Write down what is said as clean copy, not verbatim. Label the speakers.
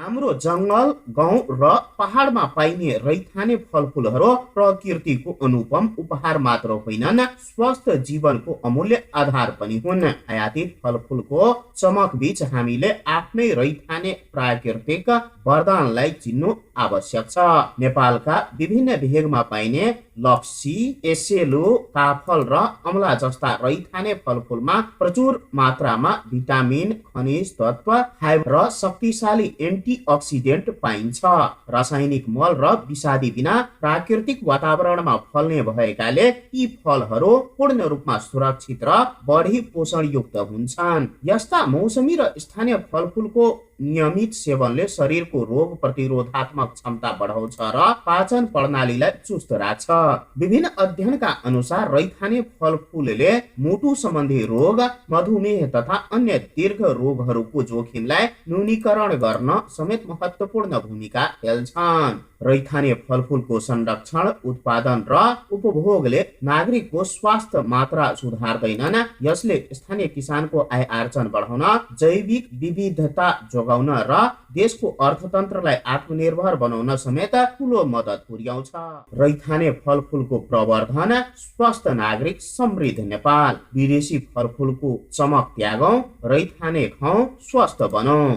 Speaker 1: हाम्रो जङ्गल, गाउँ र पहाडमा पाइने रैथाने फलफुलहरू प्रकृतिको अनुपम उपहार मात्र होइनन्, स्वस्थ जीवनको अमूल्य आधार पनि हुन्। आयातित फलफुलको चमक बीच हामीले आफ्नै रैथाने प्राकृतिक वरदानलाई चिन्नु आवश्यक छ। नेपालका विभिन्न भेगमा पाइने लप्सी, एसेलो, काफल र अमला जस्ता रैथाने फलफुलमा प्रचुर मात्रामा भिटामिन, खनिज तत्व, फाइबर र शक्तिशाली एन्टिअक्सिडेन्ट पाइन्छ। रासायनिक मल र विषादी बिना प्राकृतिक वातावरणमा फल्ने भएकाले यी फलहरू पूर्ण रूपमा सुरक्षित र बढी पोषणयुक्त हुन्छन्। यस्ता मौसमी र स्थानीय फलफुलको नियमित सेवनले शरीरको रोग प्रतिरोधात्मक क्षमता बढाउँछ र पाचन प्रणालीलाई चुस्त राख्छ। विभिन्न अध्ययनका अनुसार रैथाने फलफुलले मुटु सम्बन्धी रोग, मधुमेह तथा अन्य दीर्घ रोगहरूको जोखिमलाई न्यूनीकरण गर्न समेत महत्त्वपूर्ण भूमिका खेल्छन्। रैथाने फलफुलको संरक्षण, उत्पादन र उपभोगले नागरिकको स्वास्थ्य मात्रा सुधार्दैनन्, यसले स्थानीय किसानको आय आर्जन बढाउन, जैविक विविधता जोगाउन र देशको अर्थतन्त्रलाई आत्मनिर्भर बनाउन समेत ठूलो मद्दत पुर्याउँछ। रैथाने फलफुलको प्रवर्धन, स्वस्थ नागरिक, समृद्ध नेपाल। विदेशी फलफुलको चमक त्यागौं, रैथाने खाउँ, स्वस्थ बनौं।